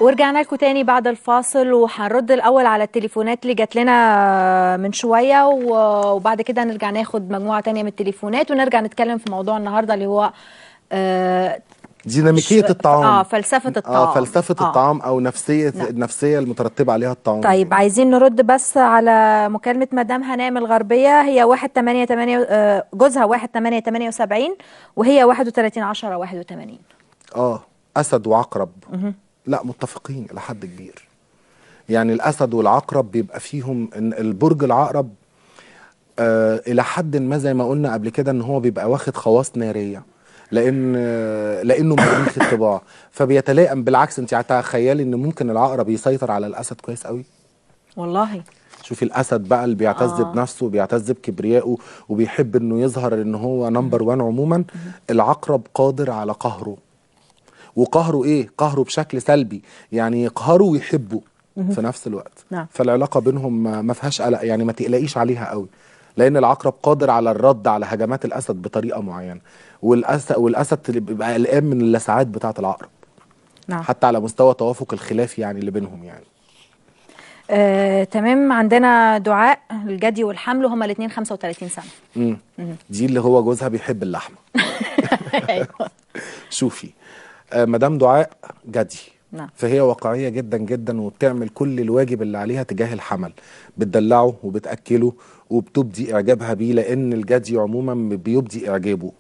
ورجعنا لكم تاني بعد الفاصل، وهنرد الاول على التليفونات اللي جات لنا من شويه، وبعد كده نرجع ناخد مجموعه تانية من التليفونات ونرجع نتكلم في موضوع النهارده اللي هو ديناميكية الطعام. فلسفه الطعام. فلسفة الطعام او النفسية المترتبة عليها الطعام. طيب عايزين نرد بس على مكالمه مدام هناء من الغربيه. هي 188 جوزها 1/8/78 وهي 31/10/81. اسد وعقرب. لا، متفقين الى حد كبير. يعني الاسد والعقرب بيبقى فيهم البرج العقرب الى حد ما زي ما قلنا قبل كده ان هو بيبقى واخد خواص ناريه، لانه مريخ الطباع، فبيتلائم. بالعكس، انت هتخيلي ان ممكن العقرب يسيطر على الاسد كويس قوي. والله شوفي الاسد بقى اللي بيعتز بنفسه وبيعتز بكبريائه وبيحب انه يظهر ان هو نمبر 1 عموما. العقرب قادر على قهره، وقهره ايه؟ قهره بشكل سلبي، يعني يقهره ويحبه في نفس الوقت. نعم. فالعلاقه بينهم ما فيهاش قلق، يعني ما تقلقيش عليها قوي، لان العقرب قادر على الرد على هجمات الاسد بطريقه معينه. والاسد بيبقى قلقان من اللسعات بتاعه العقرب. نعم. حتى على مستوى توافق الخلاف يعني اللي بينهم يعني. تمام. عندنا دعاء الجدي والحمل، هما الاثنين 35 سنه. دي اللي هو جوزها بيحب اللحمه. ايوه. شوفي مدام دعاء جدي. نعم. فهي واقعيه جدا جدا، وبتعمل كل الواجب اللي عليها تجاه الحمل. بتدلعه وبتاكله وبتبدي اعجابها بيه، لان الجدي عموما بيبدي اعجابه.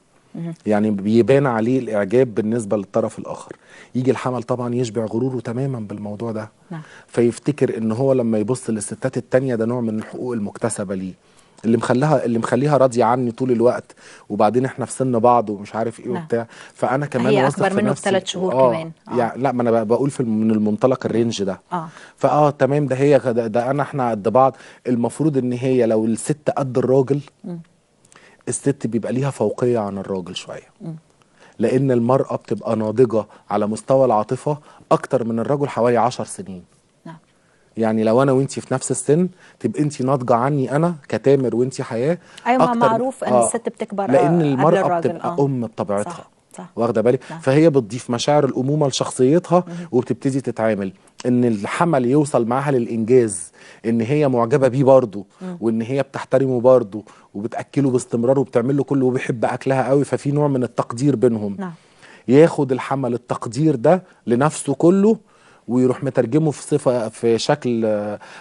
يعني بيبان عليه الاعجاب بالنسبه للطرف الاخر. يجي الحمل طبعا يشبع غروره تماما بالموضوع ده. نعم. فيفتكر ان هو لما يبص للستات التانية ده نوع من الحقوق المكتسبه ليه، اللي مخليها راضيه عني طول الوقت، وبعدين احنا في سن بعض ومش عارف ايه وبتاع. فانا كمان هي واثق اكبر في منه نفسي ب3 شهور كمان. يعني لا، ما انا بقول من المنطلق الرينج ده. تمام. ده هي احنا قد بعض. المفروض ان هي لو الست قد الراجل، الست بيبقى ليها فوقيه عن الراجل شويه. لان المراه بتبقى ناضجه على مستوى العاطفه اكتر من الرجل حوالي 10 سنين. يعني لو انا وانتي في نفس السن تبقى انتي ناضجه عني انا كتامر وانتي حياه. ايوه، ما معروف ان الست بتكبر لان المراه قبل الراجل. بتبقى ام بطبيعتها. صح. واخده بالك؟ فهي بتضيف مشاعر الامومه لشخصيتها وبتبتدي تتعامل ان الحمل يوصل معاها للانجاز، ان هي معجبه بيه برضه، وان هي بتحترمه برضه وبتاكله باستمرار وبتعمل له كله وبيحب اكلها قوي. ففي نوع من التقدير بينهم. نعم. ياخد الحمل التقدير ده لنفسه كله ويروح مترجمه في شكل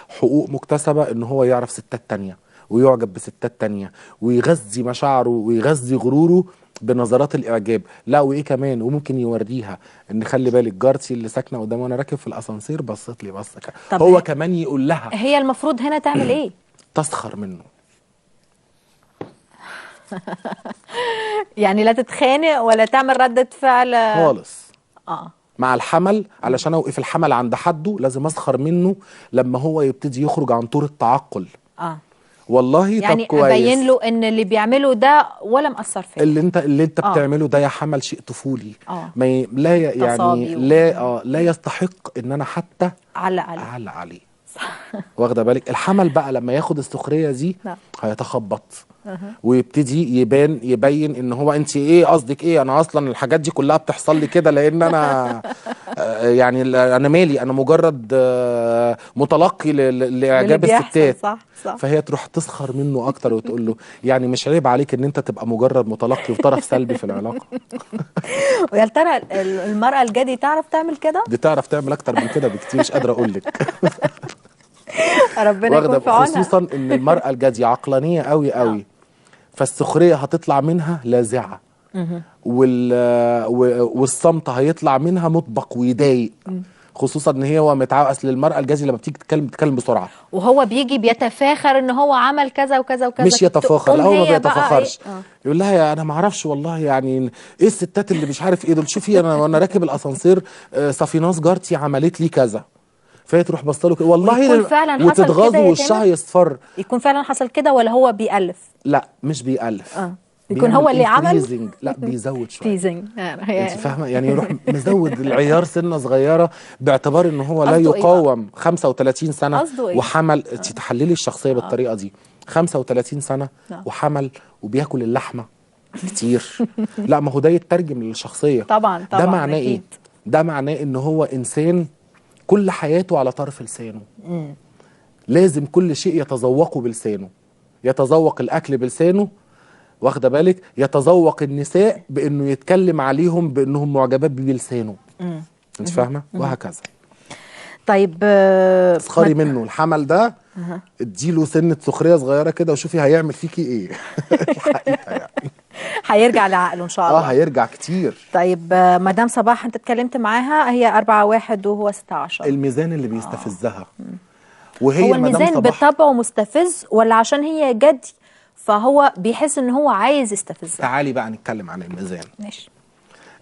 حقوق مكتسبة، ان هو يعرف ستات تانية ويعجب بستات تانية ويغذي مشاعره ويغذي غروره بنظرات الاعجاب. لا، وايه كمان، وممكن يوريها ان خلي بالك جارتي اللي ساكنه قدامي وانا راكب في الاسانسير بصت لي بصه كده. هو كمان يقول لها. هي المفروض هنا تعمل ايه؟ تسخر منه. يعني لا تتخانق ولا تعمل ردة فعل خالص. مع الحمل، علشان اوقف الحمل عند حده لازم اسخر منه لما هو يبتدي يخرج عن طور التعقل. والله يعني طب كويس. ابين له ان اللي بيعمله ده ولا مأثر فيه. اللي انت بتعمله ده يا حمل شيء طفولي. لا يعني لا يستحق ان انا حتى علق عليه. واخده بالك؟ الحمل بقى لما ياخد السخريه دي هيتخبط ويبتدي يبين ان هو انت ايه قصدك ايه، انا اصلا الحاجات دي كلها بتحصل لي كده لان انا يعني انا مالي، انا مجرد متلقي لاعجاب الستات. صح. فهي تروح تسخر منه اكتر وتقول له يعني مش عيب عليك ان انت تبقى مجرد متلقي وطرف سلبي في العلاقه. ويا ترى المراه الجدي تعرف تعمل كده؟ دي تعرف تعمل اكتر من كده بكتير، مش قادره اقول لك. ربنا يكون في عونها. خصوصا ان المراه الجديه عقلانيه قوي قوي. فالسخريه هتطلع منها لاذعه، والصمت هيطلع منها مطبق ويضايق. خصوصا ان هو متعود. اصل المراه الجديه لما بتيجي بتتكلم بسرعه، وهو بيجي بيتفاخر ان هو عمل كذا وكذا وكذا. مش يتفاخر، لا هو ما بيتفاخرش. إيه؟ يقول لها انا ما اعرفش والله، يعني ايه الستات اللي مش عارف ايه دول. شوفي انا وانا راكب الاسانسير صفيناز جارتي عملت لي كذا. فهي تروح بص له والله وتتغاظ ووشها يصفر. يكون فعلا حصل كده ولا هو بيألف؟ لا مش بيألف. يكون هو اللي عمل. لا بيزود شويه. تيزنج. انت فاهمه؟ يعني يروح مزود العيار سنه صغيره باعتبار ان هو لا يقاوم. 35 سنه وحمل. تحللي الشخصيه بالطريقه دي. 35 سنه وحمل وبياكل اللحمه كتير. لا، ما هو ده يترجم للشخصيه. طبعا. ده معناه ايه؟ ده معناه ان هو انسان كل حياته على طرف لسانه. لازم كل شيء يتذوقه بلسانه، يتذوق الاكل بلسانه، واخده بالك، يتذوق النساء بانه يتكلم عليهم بانهم معجبات بيه بلسانه. انت فاهمه؟ وهكذا. طيب تسخري منه الحمل ده، اديله سنه سخريه صغيره كده وشوفي هيعمل فيكي ايه. الحقيقه يعني هيرجع لعقله ان شاء الله. هيرجع كتير. طيب مدام صباح انت اتكلمت معاها، هي 4-1 وهو 16. الميزان اللي بيستفزها. وهي هو الميزان بطبعه مستفز ولا عشان هي جدي فهو بيحس ان هو عايز يستفزها؟ تعالي بقى نتكلم عن الميزان. ماشي.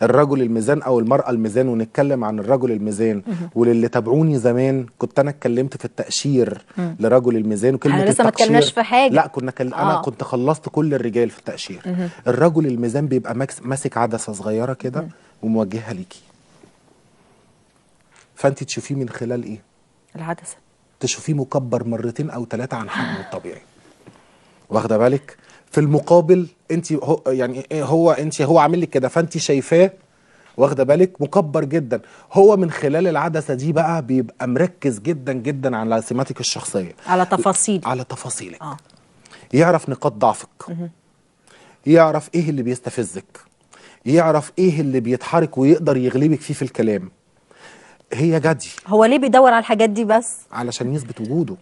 الرجل الميزان او المرأة الميزان، ونتكلم عن الرجل الميزان. وللي تابعوني زمان كنت انا اتكلمت في التأشير لرجل الميزان، وكلمة احنا لسه ما اتكلمناش في حاجة. لا انا كنت خلصت كل الرجال في التأشير. الرجل الميزان بيبقى ماسك عدسة صغيرة كده وموجهها ليكي، فانت تشوفيه من خلال ايه؟ العدسة. تشوفيه مكبر مرتين او 3 عن حجمه الطبيعي، واخده بالك؟ في المقابل انت هو عامل لك كده، فانت شايفاه واخده بالك مكبر جدا. هو من خلال العدسه دي بقى بيبقى مركز جدا جدا على سماتك الشخصيه، على تفاصيلك. يعرف نقاط ضعفك، يعرف ايه اللي بيستفزك، يعرف ايه اللي بيتحرك ويقدر يغلبك فيه في الكلام. هي جدي. هو ليه بيدور على الحاجات دي بس؟ علشان يثبت وجوده.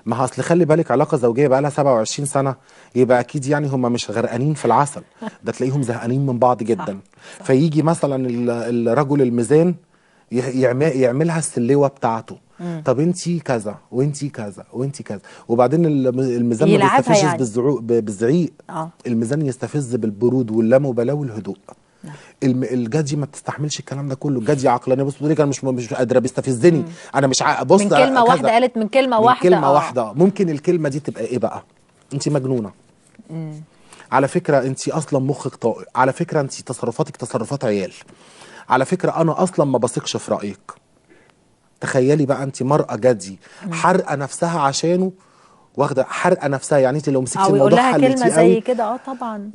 ما اصل خلي بالك، علاقه زوجيه بقى لها 27 سنه، يبقى اكيد يعني هم مش غرقانين في العسل، ده تلاقيهم زهقانين من بعض جدا. صح. فيجي مثلا الرجل الميزان يعملها السلوه بتاعته. طب انتي كذا وانتي كذا وانتي كذا، وبعدين الميزان ما بيستفزش يعني بالزعيق. الميزان يستفز بالبرود واللامبالاه والهدوء. الجدي ما بتستحملش الكلام ده كله. الجدي عقلانيه، بص بتقول لك انا مش قادره، بيستفزني، انا مش بص من كلمه واحده قالت، من كلمه واحده. ممكن الكلمه دي تبقى ايه بقى؟ انت مجنونه. على فكره انت اصلا مخك طائر، على فكره انت تصرفاتك تصرفات عيال، على فكره انا اصلا ما بثقش في رايك. تخيلي بقى انت مرأة جدي حرقه نفسها عشانه، واخده حرقه نفسها. يعني انت لو مسكتي الموضوع حلتيه كلمه زي كده طبعا،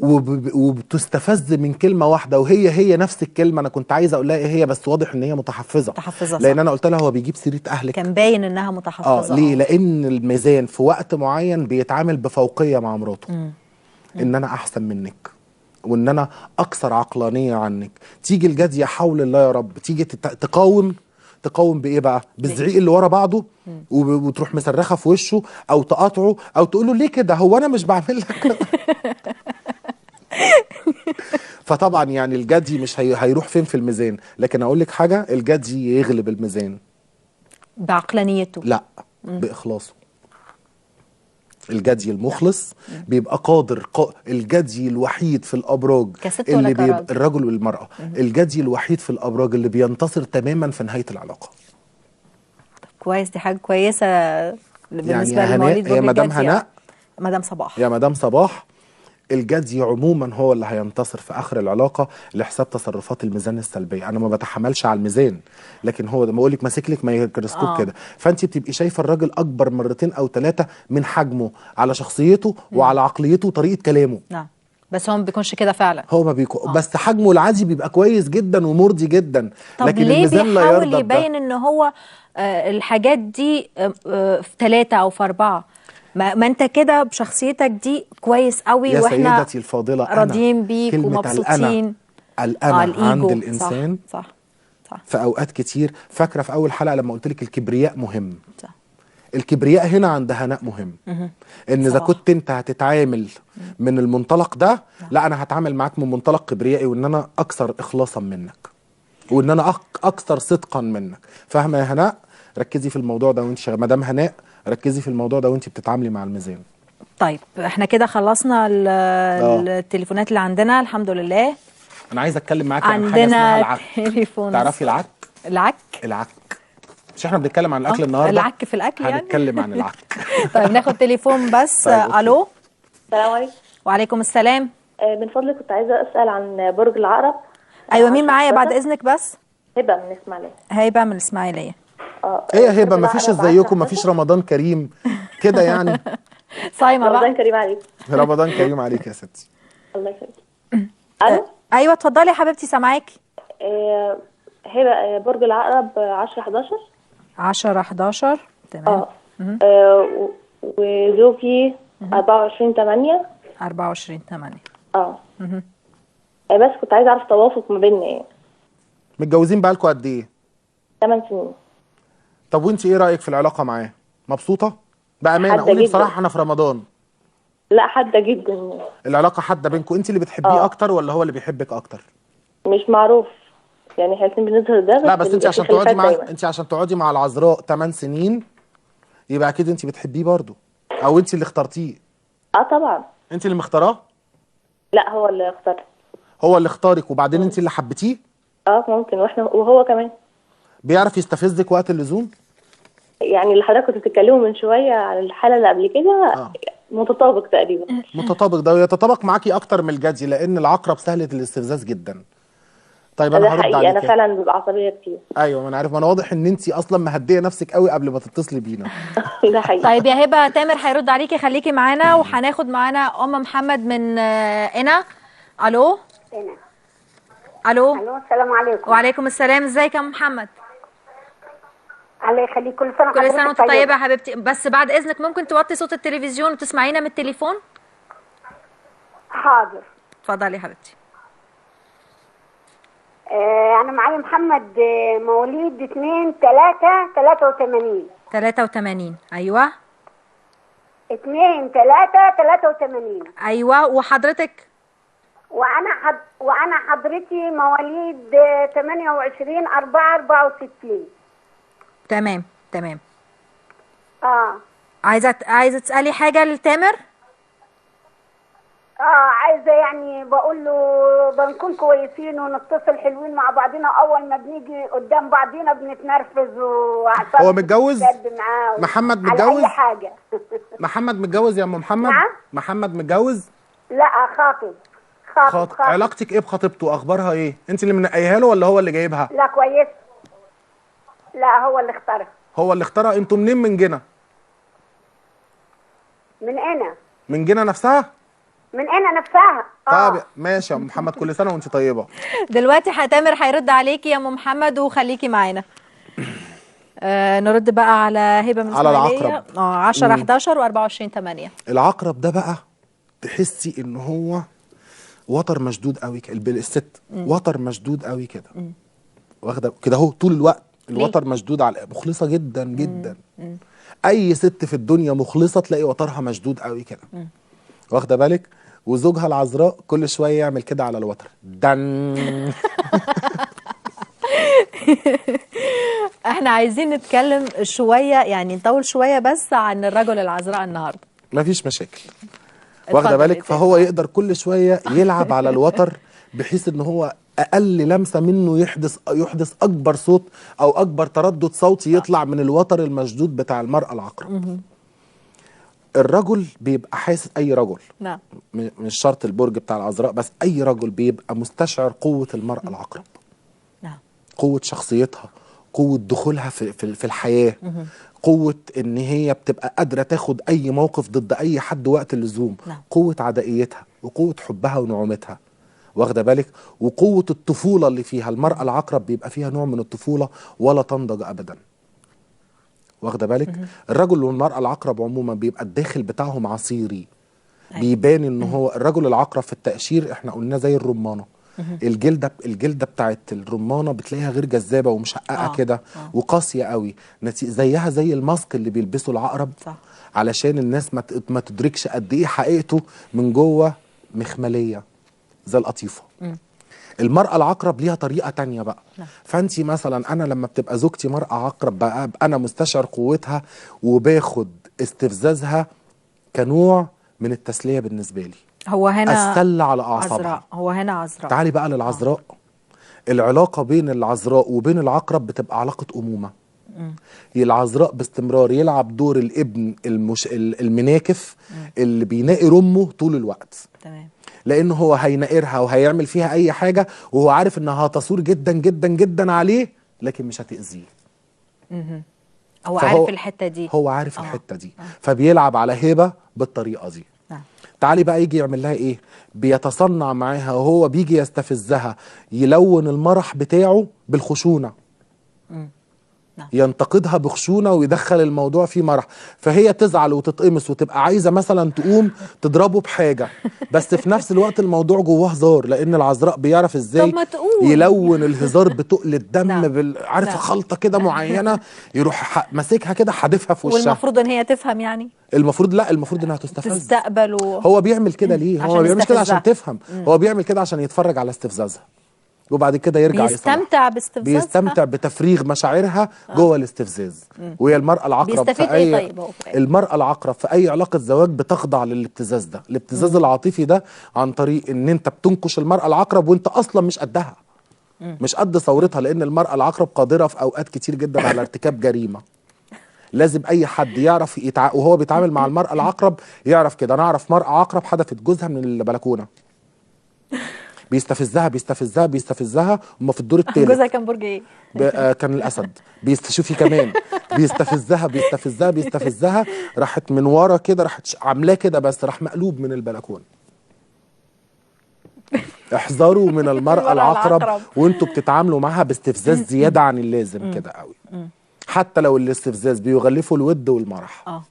وبتستفز من كلمه واحده، وهي نفس الكلمه انا كنت عايزه اقول لها ايه هي، بس واضح ان هي متحفظه لان انا قلت لها هو بيجيب سيره اهلك، كان باين انها متحفظه. ليه؟ لان الميزان في وقت معين بيتعامل بفوقيه مع مراته. ان انا احسن منك، وان انا اكثر عقلانيه عنك. تيجي الجديه حول الله يا رب، تيجي تقاوم بايه بقى؟ بالزعيق اللي ورا بعضه، وتروح مصرخه في وشه او تقاطعه او تقول له ليه كده، هو انا مش بعمل لك. فطبعا يعني الجدي مش هيروح فين في الميزان. لكن اقول لك حاجه، الجدي يغلب الميزان بعقلانيته، لا باخلاصه. الجدي المخلص بيبقى قادر. الجدي الوحيد في الابراج اللي بيبقى الرجل والمراه، الجدي الوحيد في الابراج اللي بينتصر تماما في نهايه العلاقه. طب كويس، دي حاجه كويسه بالنسبه يعني لمواليد برج الجدي. يا مدام هناء، مدام صباح، يا مدام صباح، الجدي عموما هو اللي هينتصر في اخر العلاقه لحساب تصرفات الميزان السلبيه. انا ما بتحملش على الميزان، لكن هو ده بقول لك ماسك لك ميكروسكوب كده، فانت بتبقي شايفه الراجل اكبر مرتين او 3 من حجمه، على شخصيته وعلى عقليته وطريقه كلامه. نعم، بس هو ما بيكونش كده فعلا. هو ما بيكون بس حجمه العادي بيبقى كويس جدا ومرضي جدا. طب لكن ليه الميزان لا يرضى بيحاول يبين ان هو الحاجات دي في 3 أو في 4؟ ما انت كده بشخصيتك دي كويس قوي، واحنا يا سيدتي الفاضله راضيين بيك ومبسوطين. الأنا عند الإنسان صح. في أوقات كتير. فاكرة في أول حلقة لما قلت لك الكبرياء مهم؟ صح. الكبرياء هنا عند هناء مهم. إن إذا كنت أنت هتتعامل من المنطلق ده، لا أنا هتعامل معاك من منطلق كبريائي، وإن أنا أكثر إخلاصا منك، وإن أنا أكثر صدقا منك. فاهمة يا هناء؟ ركزي في الموضوع ده وأنت مدام هناء، ركزي في الموضوع ده وأنت بتتعاملي مع الميزان. طيب احنا كده خلصنا التليفونات اللي عندنا الحمد لله. انا عايز اتكلم معاكي عن حاجه اسمها العك. تليفون. تعرفي العك؟ العك مش احنا بنتكلم عن الاكل النهارده؟ العك في الاكل يعني هنتكلم عن العك. طيب ناخد تليفون بس. طيب الو. السلام عليكم. وعليكم السلام. من فضلك كنت عايزه اسال عن برج العقرب. ايوه مين معايا بعد اذنك بس؟ هبه من اسماعيليه. هبه من اسماعيليه. ايه يا هبه، مفيش ازيكم، مفيش رمضان كريم كده يعني؟ صايمه بقى. رمضان كريم عليك. رمضان كريم عليك يا ستي. الله يخليك. الو. ايوه اتفضلي يا حبيبتي سامعاكي. هبه برج العقرب 10/11. 10 11 تمام. وزوجي 24/8. 24/8. بس كنت عايزه اعرف توافق ما بيننا يعني. متجوزين بقالكوا قد ايه؟ 8 سنين. طب وانت ايه رايك في العلاقه معاه؟ مبسوطه بامانه؟ حادة قولي جدا. بصراحه، احنا في رمضان. لا، حادة جدا. العلاقه حاده بينكم، انت اللي بتحبيه اكتر ولا هو اللي بيحبك اكتر؟ مش معروف يعني، احنا الاتنين بنظهر ده، لا بس انت عشان في خلافات دايما. انت عشان تقعدي مع العذراء 8 سنين يبقى اكيد انت بتحبيه برضه، او انت اللي اخترتيه. طبعا. انت اللي مختاراه؟ لا، هو اللي اختار. هو اللي اختارك وبعدين انت اللي حبيتيه؟ ممكن، وهو كمان. بيعرف يستفزك وقت اللزوم؟ يعني اللي حضرتك كنت بتتكلموا من شويه عن الحاله اللي قبل كده متطابق تقريبا. متطابق، ده يتطابق معاكي اكتر من الجدي، لان العقرب سهله الاستفزاز جدا. طيب انا ده هرد حقيقي، انا عليك. فعلا ببقى عصبيه كتير. ايوه، ما انا عارف، ما انا واضح ان انت اصلا مهديه نفسك قوي قبل ما تتصلي بينا. ده حقيقي. طيب يا هبه، تامر هيرد عليكي، خليكي معانا، وهناخد معانا ام محمد من هنا. الو. هنا. الو. السلام عليكم. وعليكم السلام. ازيك يا ام محمد؟ الله يخليك. كل سنه كل سنه وانت طيبه يا حبيبتي. بس بعد اذنك ممكن توطي صوت التلفزيون وتسمعينا من التليفون؟ حاضر. اتفضلي يا حبيبتي. انا معايا محمد، مواليد 2/3/83. 83. ايوه. 2/3/83. ايوه. وحضرتك؟ وانا حضرتي مواليد 28/4/64. تمام. عايزه تسالي حاجه لتامر؟ عايزه يعني بقول له بنكون كويسين ونتصل حلوين مع بعضنا، اول ما بنيجي قدام بعضنا بنتنرفز هو متجوز؟ محمد متجوز؟ على اي حاجه. محمد متجوز يا ام محمد؟ نعم؟ محمد متجوز؟ لا، خاطب. علاقتك ايه بخطيبته؟ اخبارها ايه؟ انت اللي منقيها له ولا هو اللي جايبها؟ لا، كويس. لا، هو اللي اختارها. هو اللي اختارها. انتوا منين؟ من جنة؟ من هنا. من جنة نفسها؟ من هنا نفسها. طب ماشي يا ام محمد، كل سنه وانت طيبه. دلوقتي تامر هيرد عليكي يا ام محمد، وخليكي معانا. نرد بقى على هبه من على العقرب. 10 11 و24/8. العقرب ده بقى تحسي ان هو وتر مشدود قوي كده، الست وتر مشدود قوي كده، واخده كده اهو طول الوقت. الوتر مشدود على مخلصه جدا جدا. اي ست في الدنيا مخلصه تلاقي وترها مشدود قوي كده، واخده بالك؟ وزوجها العذراء كل شويه يعمل كده على الوتر دن. احنا عايزين نتكلم شويه، يعني نطول شويه بس عن الرجل العذراء النهارده. مفيش مشاكل، واخده بالك؟ فهو يقدر كل شويه يلعب على الوتر بحيث ان هو اقل لمسه منه يحدث اكبر صوت او اكبر تردد صوتي يطلع من الوتر المشدود بتاع المرأة العقرب. الرجل بيبقى حاسس، اي رجل، نعم، مش شرط البرج بتاع العذراء بس، اي رجل بيبقى مستشعر قوة المرأة العقرب. نعم. قوة شخصيتها، قوة دخولها في الحياة، قوة ان هي بتبقى قادرة تاخد اي موقف ضد اي حد وقت اللزوم. نعم. قوة عدائيتها وقوة حبها ونعومتها، واخده بالك؟ وقوة الطفولة اللي فيها. المرأة العقرب بيبقى فيها نوع من الطفولة ولا تنضج ابدا، واخده بالك؟ الرجل والمرأة العقرب عموما بيبقى الداخل بتاعهم عصيري. بيبان ان هو الرجل العقرب في التقشير احنا قلنا زي الرمانة. الجلده بتاعت الرمانه بتلاقيها غير جذابه ومشققه كده وقاسيه قوي، زيها زي الماسك اللي بيلبسه العقرب. صح. علشان الناس ما تدركش قد ايه حقيقته من جوه مخمليه زي القطيفه. المرأة العقرب ليها طريقة تانية بقى. فانتي مثلا، انا لما بتبقى زوجتي مرأة عقرب بقى انا مستشعر قوتها وباخد استفزازها كنوع من التسلية بالنسبة لي. هو هنا استل على اعصابها. عذراء. هو هنا عذراء. تعالي بقى للعذراء. العلاقة بين العذراء وبين العقرب بتبقى علاقة أمومة. العذراء باستمرار يلعب دور الابن المناكف اللي بيناقر أمه طول الوقت. تمام. لأنه هو هيناقرها وهيعمل فيها أي حاجة وهو عارف إنها هتصور جدا جدا جدا عليه، لكن مش هتأذيه. هو عارف الحتة دي. هو عارف الحتة دي. فبيلعب على هبة بالطريقة دي. تعالي بقى يجي يعمل لها ايه؟ بيتصنع معاها وهو بيجي يستفزها، يلون المرح بتاعه بالخشونة. ينتقدها بخشونه ويدخل الموضوع فيه مرح، فهي تزعل وتتقمص وتبقى عايزه مثلا تقوم تضربه بحاجه، بس في نفس الوقت الموضوع جواه هزار، لان العذراء بيعرف ازاي يلون الهزار بتقل الدم عارف خلطه كده معينه، يروح ماسكها كده حادفها في وشها. والمفروض ان هي تفهم يعني؟ المفروض لا، المفروض انها تستقبل. تستقبل هو بيعمل كده ليه؟ هو ما بيعملش كده عشان تفهم، هو بيعمل كده عشان يتفرج على استفزازها وبعد كده يرجع بيستمتع باستفزازها، بيستمتع بتفريغ مشاعرها جوه الاستفزاز. وهي المرأة العقرب في ايه طيب؟ المرأة العقرب في اي علاقة زواج بتخضع للابتزاز ده، الابتزاز العاطفي ده، عن طريق ان انت بتنكش المرأة العقرب وانت اصلا مش قدها، مش قد ثورتها، لان المرأة العقرب قادرة في اوقات كتير جدا على ارتكاب جريمة. لازم اي حد يعرف وهو بيتعامل مع المرأة العقرب يعرف كده. انا اعرف مرأة عقرب حدفت جوزها من البلكونة، بيستفزها وما في الدور الثالث. جوزها كان برج ايه؟ كان الاسد. شوفي كمان بيستفزها راحت من ورا كده، راحت عاملاه كده، بس راح مقلوب من البلكونه. احذروا من المرأة العقرب وانتوا بتتعاملوا معاها باستفزاز زياده عن اللازم كده قوي، حتى لو الاستفزاز بيغلفوا الود والمرح.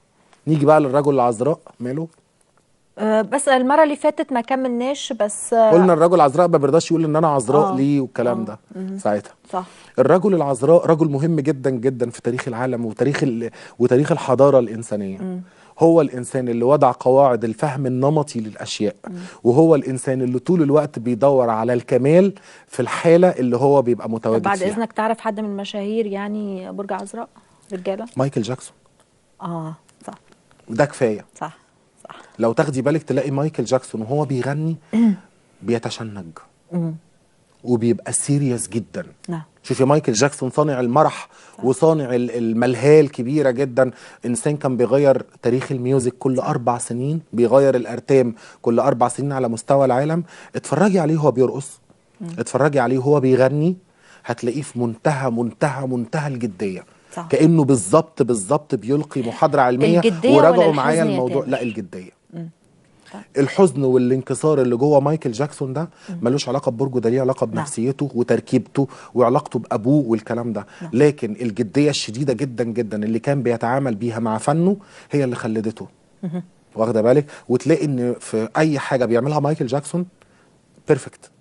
نيجي بقى للرجل العذراء، ماله؟ بس المره اللي فاتت ما كملناش، بس قلنا الرجل العذراء ما بيرضاش يقول ان انا عذراء ليه والكلام ده ساعتها. صح. الرجل العذراء رجل مهم جدا جدا في تاريخ العالم وتاريخ الحضاره الانسانيه. هو الانسان اللي وضع قواعد الفهم النمطي للاشياء، وهو الانسان اللي طول الوقت بيدور على الكمال في الحاله اللي هو بيبقى متواجد فيها. بعد اذنك تعرف حد من المشاهير يعني برج عذراء رجاله؟ مايكل جاكسون. صح، ده كفايه. صح. لو تاخدي بالك تلاقي مايكل جاكسون وهو بيغني بيتشنج وبيبقى سيريس جدا. شوفي مايكل جاكسون صانع المرح وصانع الملهاه الكبيره جدا، انسان كان بيغير تاريخ الميوزك كل 4 سنين، بيغير الارتام كل 4 سنين على مستوى العالم. اتفرجي عليه وهو بيرقص، اتفرجي عليه وهو بيغني، هتلاقيه في منتهى الجديه. صح. كأنه بالظبط بيلقي محاضرة علمية. وراجعوا معايا الموضوع. لا، الجدية. الحزن والانكسار اللي جوه مايكل جاكسون ده ملوش علاقة ببرجه، ده ليه علاقة بنفسيته وتركيبته وعلاقته بأبوه والكلام ده. لكن الجدية الشديدة جدا جدا اللي كان بيتعامل بيها مع فنه هي اللي خلدته. واخده بالك؟ وتلاقي ان في اي حاجة بيعملها مايكل جاكسون بيرفكت.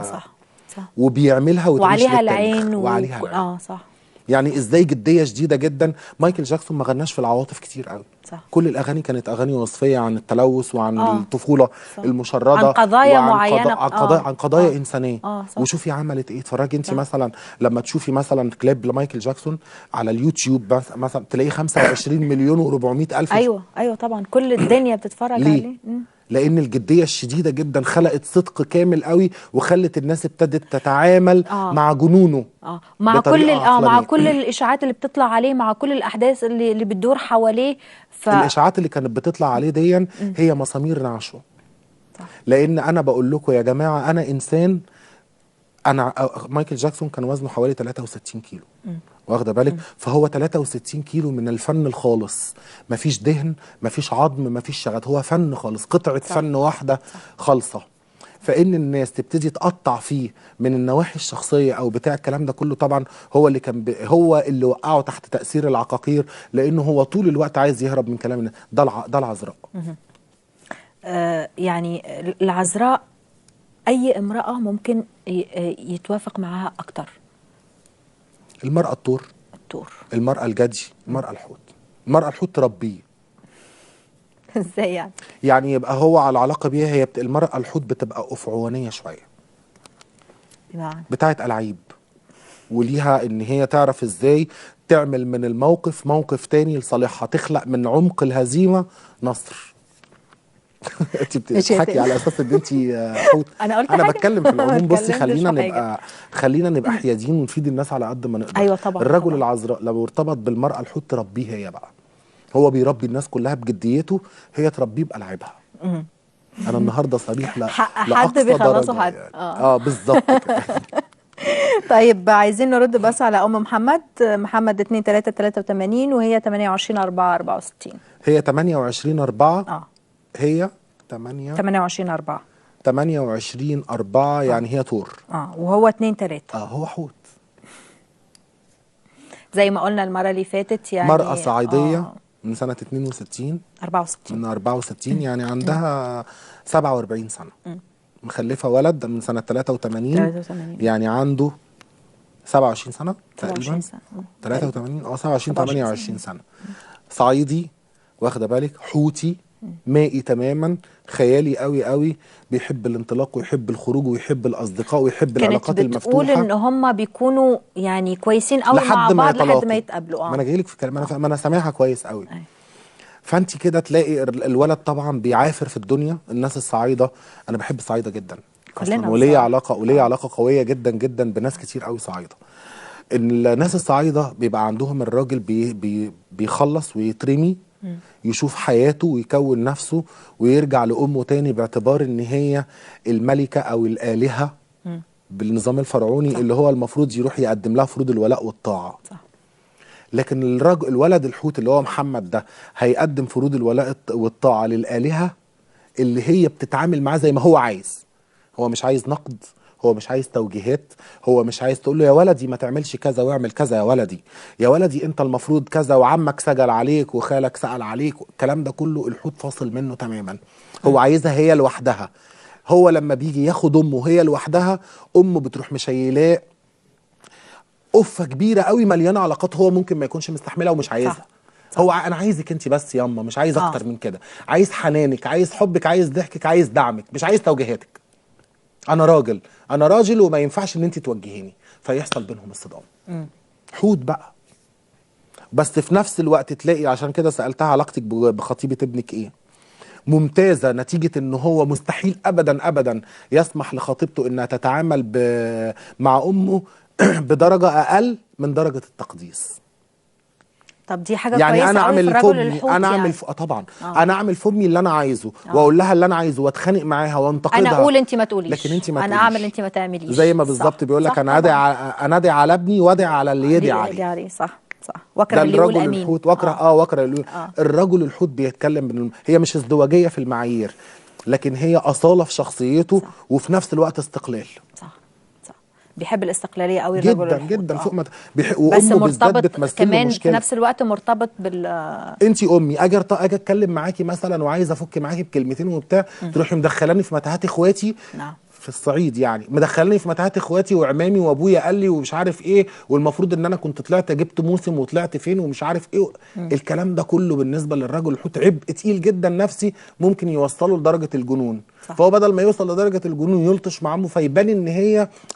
صح. وبيعملها وعليها العين وعليها العين. صح. يعني ازاي جديه شديده جدا. مايكل جاكسون ما غناش في العواطف كتير قوي. صح. كل الاغاني كانت اغاني وصفيه عن التلوث وعن الطفوله المشرده، عن قضايا معينه، عن قضايا انسانيه. وشوفي عملت ايه. اتفرجي انت مثلا لما تشوفي مثلا كليب لمايكل جاكسون على اليوتيوب مثلا تلاقيه 25 مليون و400 الف. ايوه طبعا كل الدنيا بتتفرج عليه. لان الجديه الشديده جدا خلقت صدق كامل قوي، وخلت الناس ابتدت تتعامل مع جنونه مع كل الاشاعات اللي بتطلع عليه، مع كل الاحداث اللي بتدور حواليه. الاشاعات اللي كانت بتطلع عليه دي هي مسامير نعشه. لان انا بقول لكم يا جماعه، انا انسان، مايكل جاكسون كان وزنه حوالي 63 كيلو. واخده بالك؟ فهو 63 كيلو من الفن الخالص، مفيش دهن، مفيش عظم، مفيش شغل، هو فن خالص، قطعه فن واحده خالصه. فان الناس تبتدي تقطع فيه من النواحي الشخصيه او بتاع الكلام ده كله، طبعا هو اللي كان هو اللي وقعه تحت تاثير العقاقير، لانه هو طول الوقت عايز يهرب من كلام الناس. ده العذراء. يعني العذراء اي امراه ممكن يتوافق معاها اكتر؟ المرأة الطور، المرأة الجدي، المرأة الحوت. المرأة الحوت تربيه. ازاي يعني؟ يعني يبقى هو على علاقة بيها. هي المرأة الحوت بتبقى أفعوانية شوية، بتاعت ألعيب، وليها ان هي تعرف ازاي تعمل من الموقف موقف تاني لصالحها، تخلق من عمق الهزيمة نصر. انت بتضحكي على اساس ان انت حوت. انا بتكلم في العموم. بصي، خلينا نبقى حيادين ونفيد الناس على قد ما نقدر. ايوه طبعا. الرجل العذراء لو ارتبط بالمرأة الحوت تربيه هي بقى. هو بيربي الناس كلها بجديته، هي تربيه بألعابها. انا النهارده صريح حد بيخلصوا حد يعني. بالظبط كده. طيب عايزين نرد بس على ام محمد 2383 وهي 28/4/64. هي 28/4. هي 28/4 28/4 يعني هي طور. وهو 2/3. هو حوت. زي ما قلنا المره اللي فاتت، يعني مرأة صعيدية من سنة 62 64 من 64 يعني عندها 47 سنة. مخلفة ولد من سنة 83 يعني عنده 27 سنة تقريبا. 83 27 28 سنة. صعيدي، واخده بالك، حوتي مائي تماما، خيالي قوي قوي، بيحب الانطلاق ويحب الخروج ويحب الاصدقاء ويحب العلاقات المفتوحه. كانت بتقول ان هم بيكونوا يعني كويسين قوي مع بعض لحد ما يتقابلوا. ما انا جاي لك في الكلام، ما انا سامعها كويس قوي. فانت كده تلاقي الولد طبعا بيعافر في الدنيا. الناس الصعايده، انا بحب الصعايده جدا كلنا، وليا علاقه قويه جدا جدا بناس كتير قوي صعايده. الناس الصعايده بيبقى عندهم الراجل بيخلص ويترمي، يشوف حياته ويكون نفسه ويرجع لأمه تاني، باعتبار ان هي الملكة او الآلهة بالنظام الفرعوني. صح. اللي هو المفروض يروح يقدم لها فروض الولاء والطاعة. صح. لكن الولد الحوت اللي هو محمد ده هيقدم فروض الولاء والطاعة للآلهة اللي هي بتتعامل معاه زي ما هو عايز. هو مش عايز نقد، هو مش عايز توجيهات، هو مش عايز تقول له يا ولدي ما تعملش كذا واعمل كذا، يا ولدي انت المفروض كذا، وعمك سجل عليك وخالك سأل عليك. الكلام ده كله الحوت فاصل منه تماما. هو عايزها هي لوحدها. هو لما بيجي ياخد امه هي لوحدها، امه بتروح مشيلاه قفه كبيره قوي مليانه علاقات هو ممكن ما يكونش مستحملها ومش عايزها. صح. هو انا عايزك انت بس ياما، مش عايز اكتر من كده. عايز حنانك، عايز حبك، عايز ضحكك، عايز دعمك، مش عايز توجيهاتك. انا راجل وما ينفعش ان انت توجهيني. فيحصل بينهم الصدام. حوت بقى. بس في نفس الوقت تلاقي، عشان كده سألتها علاقتك بخطيبة ابنك ايه، ممتازة، نتيجة ان هو مستحيل ابدا ابدا يسمح لخطيبته انها تتعامل مع امه بدرجة اقل من درجة التقديس. طب دي حاجه يعني كويسه انا قوي في اعمل الرجل فمي، الحوت انا اعمل يعني. طبعا انا اعمل فمي اللي انا عايزه واقول لها اللي انا عايزه واتخانق معاها وانتقدها. انا اقول انت ما تقوليش، لكن انت ما انا اعمل انت ما تعمليش. زي ما بالظبط بيقول لك انا ادعي على ابني وادعي على اللي يدعي عليه. صح. واكره اللي يقول امين. الحوت واكره اللي يقول. الرجل الحوت بيتكلم هي مش ازدواجيه في المعايير، لكن هي اصاله في شخصيته. صح. وفي نفس الوقت استقلال. صح. بيحب الاستقلاليه قوي جدا الرجل الحوت. جدا فوق ما بس مرتبط كمان في نفس الوقت مرتبط انت امي اجي اتكلم معاكي مثلا وعايزه افك معاكي بكلمتين وبتاع، تروحي مدخلاني في متاهات اخواتي. نعم. في الصعيد يعني مدخلاني في متاهات اخواتي وعمامي وابويا قال لي ومش عارف ايه، والمفروض ان انا كنت طلعت جبت موسم وطلعت فين ومش عارف ايه. الكلام ده كله بالنسبه للرجل الحوت عبء تقيل جدا نفسي، ممكن يوصله لدرجه الجنون. صح. فهو بدل ما يوصل لدرجه الجنون يلطش مع امه، فيبان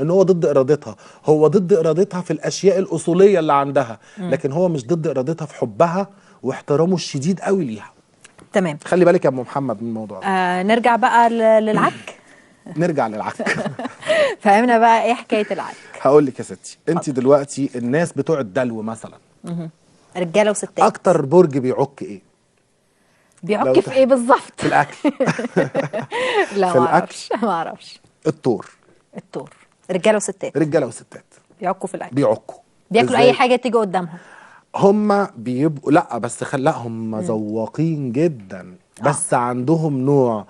ان هو ضد ارادتها. هو ضد ارادتها في الاشياء الاصوليه اللي عندها، لكن هو مش ضد ارادتها في حبها واحترامه الشديد قوي ليها. تمام. خلي بالك يا ام محمد من الموضوع ده. نرجع بقى للعك. نرجع للعك. فهمنا بقى ايه حكايه العك. هقول لك يا ستي، انت دلوقتي الناس بتوع الدلو مثلا، رجاله وستات، اكتر برج بيعك ايه؟ بيعك في ايه بالظبط؟ في الاكل. لا ما اعرفش. الثور. رجاله وستات بيعكوا في الاكل. بياكلوا اي حاجه تيجي قدامهم. هم بيبقوا لا بس لا هم ذواقين جدا، بس عندهم نوع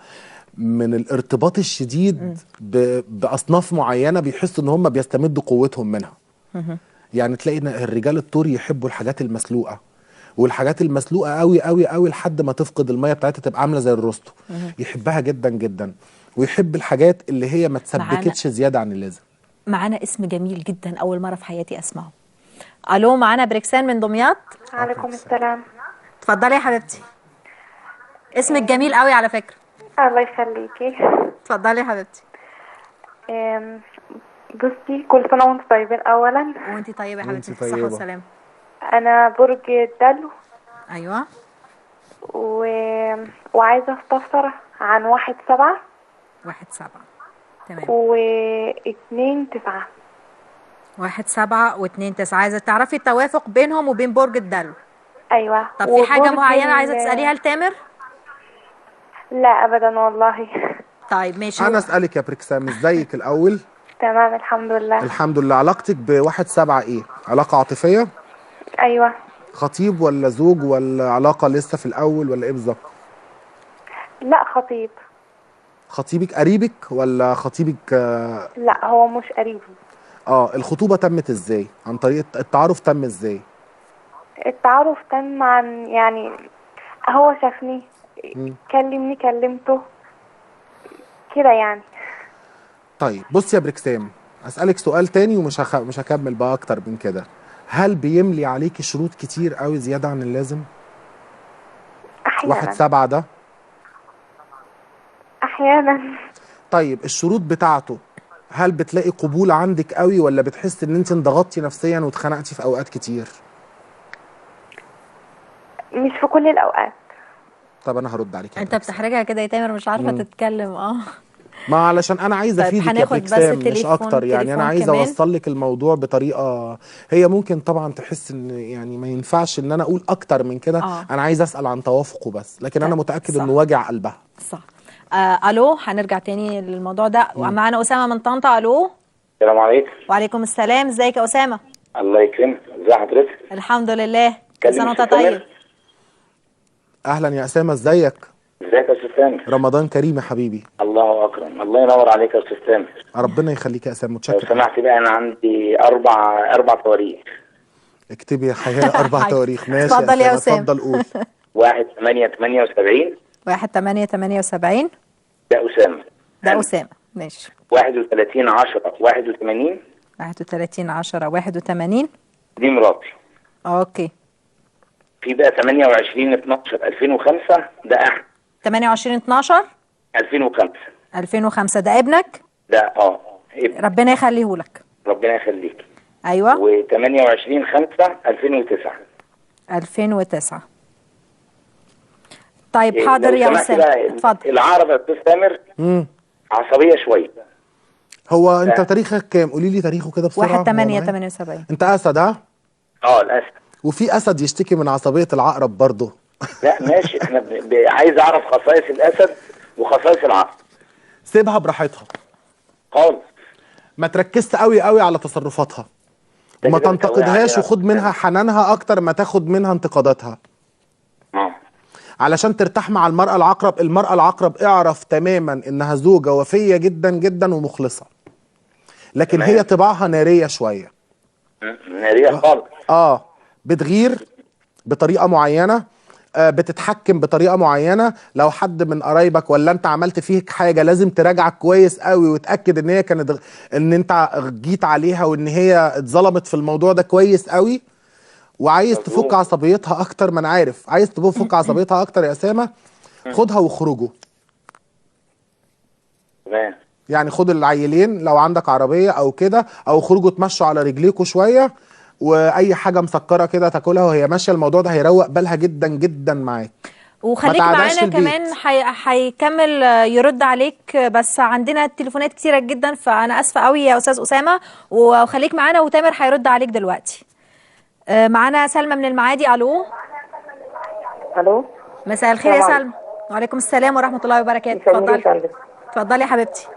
من الارتباط الشديد باصناف معينه، بيحسوا ان هم بيستمدوا قوتهم منها. يعني تلاقي ان الرجال الثور يحبوا الحاجات المسلوقه، والحاجات المسلوقه قوي قوي قوي لحد ما تفقد الميه بتاعتها تبقى عامله زي الروستو. يحبها جدا جدا، ويحب الحاجات اللي هي ما تسبكتش زياده عن اللازم. معانا اسم جميل جدا اول مره في حياتي اسمعه. الو، معانا بركسان من دمياط. عليكم السلام. اتفضلي يا حبيبتي. اسمك جميل قوي على فكره. الله يخليكي. اتفضلي يا حبيبتي. بصي، كل سنه وانتم طيبين اولا. وانتي طيبه يا حبيبتي، بالصحه والسلامه. انا برج الدلو. ايوه. وعايزه استفسر عن 1/7. 1/7 تمام. 2/9. 1/7 و2/9. عايزه تعرفي التوافق بينهم وبين برج الدلو. ايوه. طب في حاجه معينه عايزه تساليها لتامر؟ لا ابدا والله. طيب ماشي. انا اسالك يا بركسام، ازيك الاول؟ تمام الحمد لله. الحمد لله. علاقتك ب1/7 ايه؟ علاقه عاطفيه؟ ايوه. خطيب ولا زوج ولا علاقه لسه في الاول ولا ايه بالظبط؟ لا خطيب. خطيبك قريبك ولا خطيبك؟ لا هو مش قريبي. الخطوبه تمت ازاي؟ عن طريق التعارف تم ازاي؟ التعارف تم عن يعني هو شافني كلمني كلمته كده يعني. طيب بص يا بركسام، هسألك سؤال تاني ومش مش هكمل بقى اكتر من كده. هل بيملي عليكي شروط كتير قوي زيادة عن اللازم؟ احيانا 1/7 ده؟ احيانا. طيب الشروط بتاعته هل بتلاقي قبول عندك قوي، ولا بتحس ان انت انضغطتي نفسيا واتخنقتي في اوقات كتير؟ مش في كل الاوقات. طب انا هرد عليك يا انت بركسام. بتحرجها كده يا تامر، مش عارفه تتكلم. ما علشان انا عايز طيب افيدك يا هناخد بس بركسام مش اكتر، يعني انا تليفون عايز كمان. اوصل لك الموضوع بطريقه هي ممكن طبعا تحس ان يعني ما ينفعش ان انا اقول اكتر من كده. انا عايز اسال عن توافقه بس، لكن انا متاكد انه واجع قلبها. صح. الو، هنرجع تاني للموضوع ده. معانا اسامه من طنطا. الو. السلام عليكم. وعليكم السلام، ازيك يا اسامه؟ الله يكرمك، ازي حضرتك؟ الحمد لله، كل سنه وانت تامر. طيب. اهلا يا اسامه، ازيك؟ ازيك يا استاذ تامر؟ رمضان كريم يا حبيبي. الله اكرم، الله ينور عليك يا استاذ تامر. ربنا يخليك يا اسامه، لو متشكر. سمحت بقى، انا عندي اربع تواريخ. اكتبي يا حياه 4 تواريخ. ماشي اتفضل يا اسامه. اتفضل قول. 1/8/78. 1/8/78. ده اسامه. ده اسامه، ماشي. 31/10/81. 31/10/81. دي مراتي. اوكي. في بقى 28/12/2005. ده احمد. 28/12 2005. 2005 ده ابنك؟ ده ابني. ربنا يخليه لك. ربنا يخليك. ايوه. و28/5/2009. 2009. طيب حاضر يا اسامه، اتفضل. العربي يا استاذ تامر عصبيه شويه. هو انت تاريخك كام؟ قولي لي تاريخه كده بسرعه. 1/8/78. انت اسد؟ ها؟ الاسد. وفي اسد يشتكي من عصبيه العقرب برضه. لا ماشي، احنا عايز اعرف خصائص الاسد وخصائص العقرب. سيبها براحتها خالص. ما تركزش قوي على تصرفاتها، وما تنتقدهاش، وخد منها حنانها اكتر ما تاخد منها انتقاداتها. علشان ترتاح مع المرأة العقرب. المرأة العقرب اعرف تماما انها زوجة وفية جدا جدا ومخلصة، لكن تمام. هي طباعها نارية شوية. نارية خالص. بتغير بطريقة معينة، بتتحكم بطريقة معينة. لو حد من قرايبك ولا انت عملت فيك حاجة لازم تراجعك كويس قوي وتأكد ان هي كانت ان انت جيت عليها وان هي اتظلمت في الموضوع ده كويس قوي. وعايز تفك عصبيتها اكتر، ما انا عارف عايز تفك عصبيتها اكتر يا اسامه. خدها واخرجوا. تمام. يعني خد العيلين لو عندك عربيه او كده، او اخرجوا تمشوا على رجليكوا شويه، واي حاجه مسكره كده تاكلها وهي ماشيه. الموضوع ده هيروق بالها جدا جدا معاك. وخليك معانا كمان، هيكمل يرد عليك، بس عندنا تليفونات كتيره جدا، فانا اسفه قوي يا استاذ اسامه. وخليك معانا، وتامر هيرد عليك دلوقتي. معانا سلمى من المعادي. الو. الو، مساء الخير يا سلمى. وعليكم السلام ورحمه الله وبركاته. اتفضلي اتفضلي يا حبيبتي.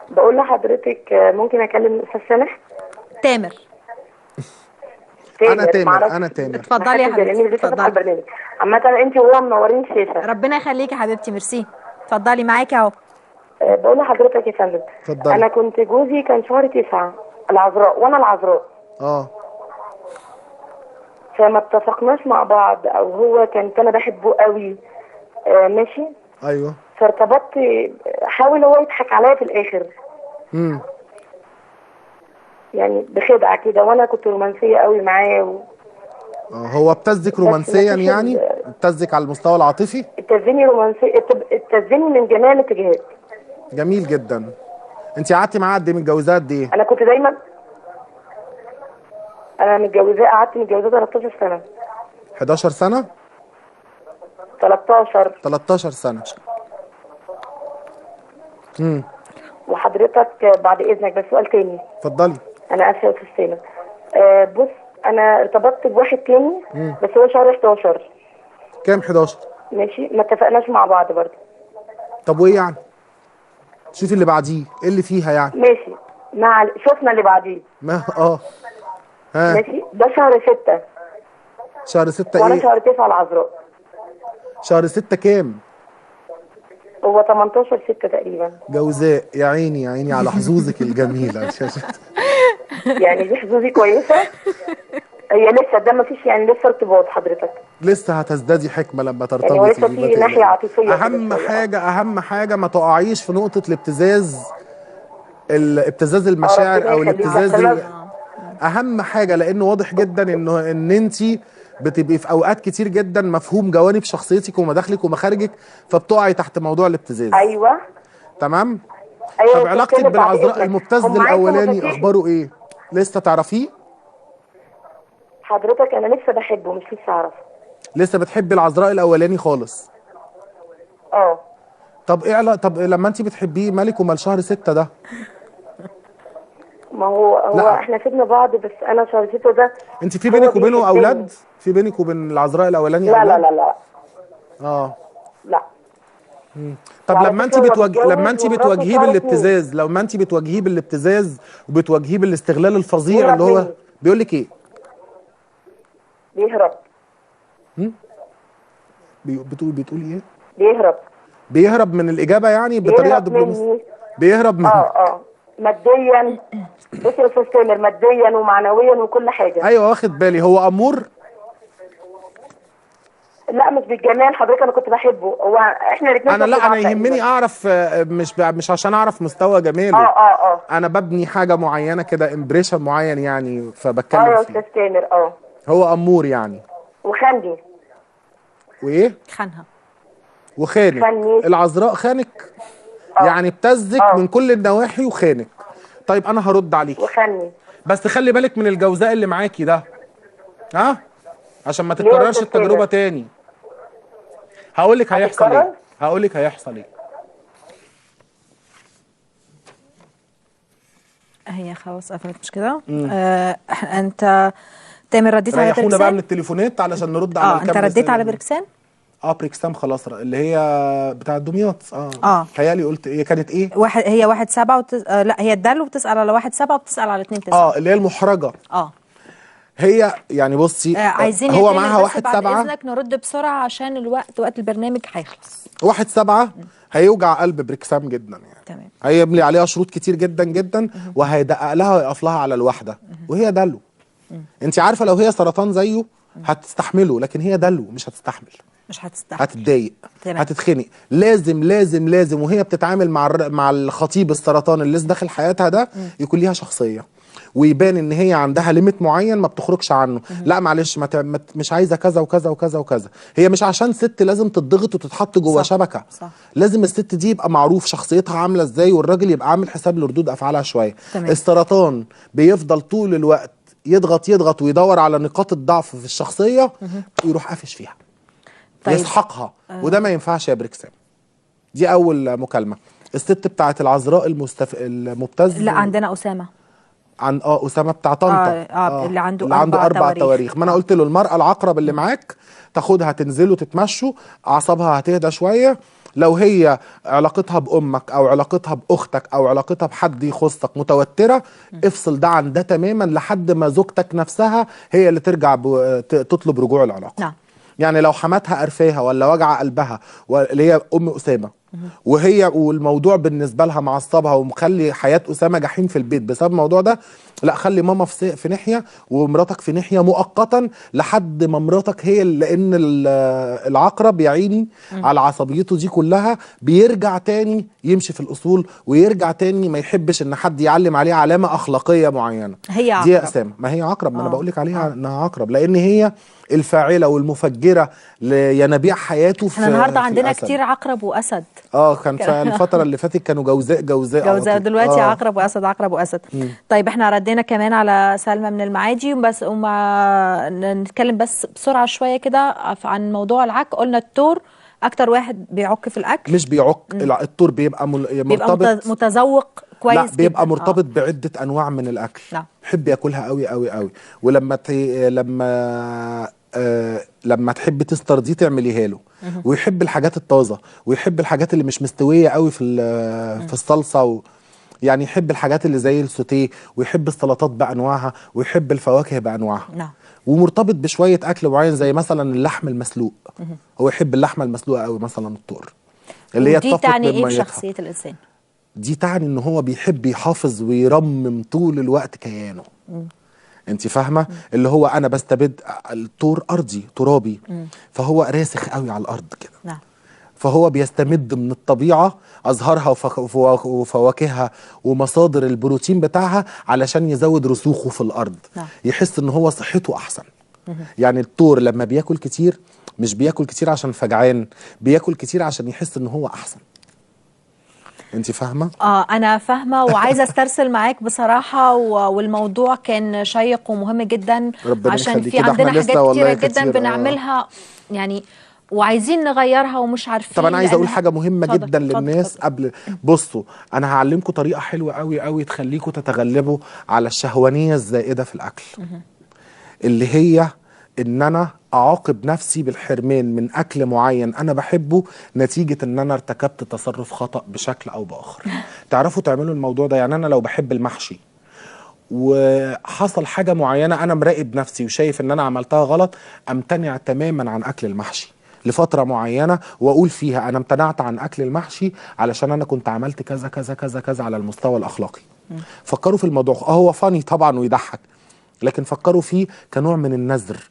بقول لحضرتك ممكن اكلم الاستاذ سامح؟ تامر. انا تامر. اتفضلي يا حبيبتي، اتفضلي. عامه انت وهو منورين الشاشه. ربنا يخليكي يا حبيبتي، ميرسي. اتفضلي معاكي اهو. بقول لحضرتك يا فندم، اتفضلي. انا كنت جوزي كان شهر 9 العذراء وانا العذراء. فما اتفقناش مع بعض، او هو كنت انا بحبه قوي. ماشي. ايوه. فارتبطت، حاول هو يضحك عليا في الاخر. يعني بخدعه كده، وانا كنت رومانسيه قوي معاه هو ابتزك رومانسيا؟ يعني ابتزك على المستوى العاطفي؟ ابتزني رومانسي، ابتزني من جميع الاتجاهات. جميل جدا. انت قعدتي معاه قد ايه؟ متجوزاه قد ايه؟ انا كنت دايما قعدت متجوزاه 13 سنه. 11 سنه؟ 13 سنه. وحضرتك بعد اذنك بس سؤال تاني. اتفضلي. انا اسفه يا استاذ سامح. بص، انا ارتبطت بواحد تاني بس هو شهر 11. كام 11؟ ماشي، ما اتفقناش مع بعض برضه. طب وايه يعني؟ شوفي اللي بعديه، ايه اللي فيها يعني؟ ماشي، شفنا اللي بعديه. ماشي، ده شهر 6. شهر 6 وانا شهر 9 العذراء. شهر 6 كام؟ هو 18/6 تقريبا. جوزاء. يا عيني يا عيني على حظوظك الجميله. يعني دي حظوظي كويسه. هي لسه ده ما فيش يعني، لسه ارتباط حضرتك. لسه هتزدادي حكمه لما ترتبطي. يعني لسه في ناحيه عاطفيه. اهم حاجه ما تقعيش في نقطه الابتزاز المشاعر او الابتزاز. اهم حاجه، لانه واضح جدا ان انت بتبقي في اوقات كتير جدا مفهوم جوانب شخصيتك ومداخلك ومخارجك، فبتقعي تحت موضوع الابتزاز. ايوه تمام. ايوه. طب علاقتك بالعذراء المبتز الاولاني اخباره ايه؟ لسه تعرفيه؟ حضرتك انا لسه بحبه، مش لسه اعرفه. لسه بتحبي العذراء الاولاني خالص؟ اه. طب طب لما انت بتحبيه مالك ومال شهر 6 ده؟ ما هو احنا سيبنا بعض، بس انا شهر 6 ده. انت في بينك وبينه اولاد؟ في بينك وبين العذراء الاولاني لا اولاد؟ لا لا لا. لا. طب لما انت بتواجهيه بالابتزاز، لما انت بتواجهيه بالابتزاز وبتواجهيه بالاستغلال الفظيع اللي هو بيقول لك ايه؟ بيهرب. بتقولي ايه؟ بيهرب من الاجابه يعني بطريقه دبلوماسيه. بيهرب من ماديا. بص يا استاذ تامر، ماديا ومعنويا وكل حاجه. ايوه واخد بالي. هو امور؟ لا مش بالجمال حضرتك، انا كنت بحبه. هو احنا الاثنين انا يهمني اعرف، مش عشان اعرف مستوى جماله. انا ببني حاجه معينه كده، امبريشن معين يعني، فبتكلم يا استاذ تامر. هو امور يعني. وخاندي. وايه؟ خانها. وخانك. العذراء خانك؟ يعني ابتزك من كل النواحي وخانك. طيب انا هرد عليك. وخاني. بس خلي بالك من الجوزاء اللي معاكي ده، عشان ما تتكررش التجربه تاني. هقول لك هيحصل ايه. هي خلاص قفلت مش كده؟ انت تامر رديت على بركسان؟ ريحونا بقى من التليفونات علشان نرد على انت رديت على بركسان؟ بركسام خلاص، اللي هي بتاعه دمياط. تهيألي قلت ايه كانت ايه؟ هي 1/7 لا هي الدال، وبتسأل على 1/7 وبتسأل على 2/9. اللي هي المحرجة. هي يعني بصي، عايزين هو معاها 1/7. بعد اذنك نرد بسرعه عشان وقت البرنامج هيخلص. 1/7 هيوجع قلب بركسام جدا يعني. تمام. هيملي عليها شروط كتير جدا جدا، وهيدقق لها ويقف لها على الواحده، وهي دلو. انت عارفه لو هي سرطان زيه هتستحمله، لكن هي دلو مش هتستحمل. هتتضايق، هتتخنق. لازم لازم لازم وهي بتتعامل مع الخطيب السرطان اللي لسه داخل حياتها ده يكون ليها شخصيه، ويبان ان هي عندها ليميت معين ما بتخرجش عنه. لا معلش، مش عايزه كذا وكذا وكذا وكذا. هي مش عشان ست لازم تضغط وتتحط جوه شبكه. لازم الست دي يبقى معروف شخصيتها عامله ازاي، والراجل يبقى عامل حساب لردود افعالها شويه. السرطان بيفضل طول الوقت يضغط ويدور على نقاط الضعف في الشخصيه ويروح قافش فيها. يسحقها. وده ما ينفعش يا بركسام. دي اول مكالمه. الست بتاعت العذراء المبتز. لا عندنا اسامه. عن اسامه بتاع طنطا. اللي عنده 4 تواريخ. ما انا قلت له المرأة العقرب اللي معاك تاخدها تنزلوا تتمشوا، اعصابها هتهدى شويه. لو هي علاقتها بامك او علاقتها باختك او علاقتها بحد يخصك متوتره، افصل ده عن ده تماما لحد ما زوجتك نفسها هي اللي ترجع تطلب رجوع العلاقه. نعم. يعني لو حماتها قرفاها ولا وجع قلبها، اللي هي ام اسامه، والموضوع بالنسبه لها معصبها ومخلي حياه اسامه جحيم في البيت بسبب الموضوع ده، لا خلي ماما في ناحيه ومراتك في ناحيه مؤقتا لحد ما مراتك هي، لان العقرب يا عيني على عصبيته دي كلها بيرجع تاني يمشي في الاصول، ويرجع تاني ما يحبش ان حد يعلم عليه علامه اخلاقيه معينه. هي عقرب. دي يا اسامه، ما هي عقرب. ما انا بقول لك عليها انها عقرب، لان هي الفاعله والمفجره لينابيع حياته. احنا النهارده عندنا كتير عقرب واسد. كان في الفتره اللي فاتت كانوا جوزاء دلوقتي عقرب واسد. طيب احنا ردينا كمان على سلمى من المعادي بس، وما نتكلم بس بسرعه شويه كده عن موضوع العك. قلنا التور اكتر واحد بيعك في الاكل. مش بيعك، التور بيبقى مرتبط، متذوق كويس. لا بيبقى مرتبط بعده انواع من الاكل. بحب ياكلها قوي قوي قوي. ولما لما تحب تسترضيه تعمليها له، ويحب الحاجات الطازه، ويحب الحاجات اللي مش مستويه قوي في الصلصه يعني يحب الحاجات اللي زي السوتيه، ويحب السلطات بانواعها، ويحب الفواكه بانواعها. ومرتبط بشويه اكل معين زي مثلا اللحم المسلوق. هو يحب اللحمه المسلوقه قوي مثلا الطور، اللي هي دي تعني ايه في شخصيه الانسان؟ دي تعني ان هو بيحب يحافظ ويرمم طول الوقت كيانه. انت فاهمه؟ اللي هو انا بستبد الطور ارضي ترابي، فهو راسخ قوي على الارض كده. نعم. فهو بيستمد من الطبيعه ازهارها وفواكهها ومصادر البروتين بتاعها علشان يزود رسوخه في الارض. نعم. يحس ان هو صحته احسن. يعني الطور لما بياكل كتير مش بياكل كتير عشان فجعان، بياكل كتير عشان يحس ان هو احسن. انت فاهمه؟ انا فاهمه وعايزه استرسل معاك بصراحه، والموضوع كان شيق ومهم جدا، عشان في عندنا حاجات كتيره جدا بنعملها يعني وعايزين نغيرها ومش عارفين. طب انا عايز اقول حاجه مهمه جدا للناس قبل. بصوا انا هعلمكم طريقه حلوه قوي قوي تخليكم تتغلبوا على الشهوانيه الزائده في الاكل، اللي هي ان انا اعاقب نفسي بالحرمان من اكل معين انا بحبه نتيجه ان انا ارتكبت تصرف خطأ بشكل او باخر. تعرفوا تعملوا الموضوع ده؟ يعني انا لو بحب المحشي وحصل حاجه معينه انا مراقب نفسي وشايف ان انا عملتها غلط، امتنع تماما عن اكل المحشي لفتره معينه، واقول فيها انا امتنعت عن اكل المحشي علشان انا كنت عملت كذا كذا كذا كذا على المستوى الاخلاقي. فكروا في الموضوع، هو فاني طبعا ويضحك، لكن فكروا فيه كنوع من النذر.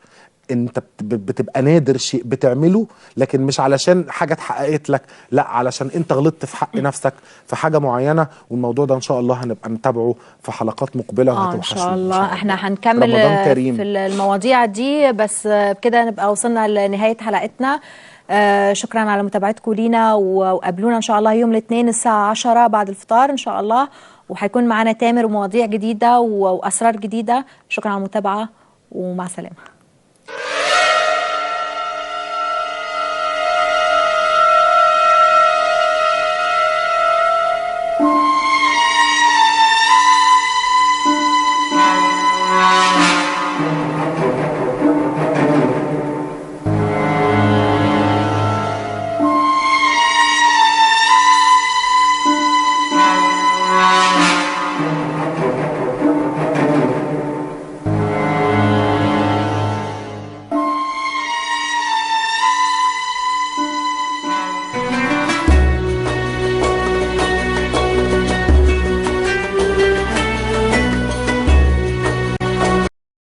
انت بتبقى نادر شيء بتعمله، لكن مش علشان حاجه اتحققت لك، لا علشان انت غلطت في حق نفسك في حاجه معينه. والموضوع ده ان شاء الله هنبقى نتابعه في حلقات مقبله وهتوحشنا ان شاء الله. احنا هنكمل في المواضيع دي، بس بكده نبقى وصلنا لنهايه حلقتنا. شكرا على متابعتكم لينا، وقابلونا ان شاء الله يوم الاثنين الساعه 10 بعد الفطار ان شاء الله، وهيكون معانا تامر ومواضيع جديده واسرار جديده. شكرا على المتابعه ومع السلامه.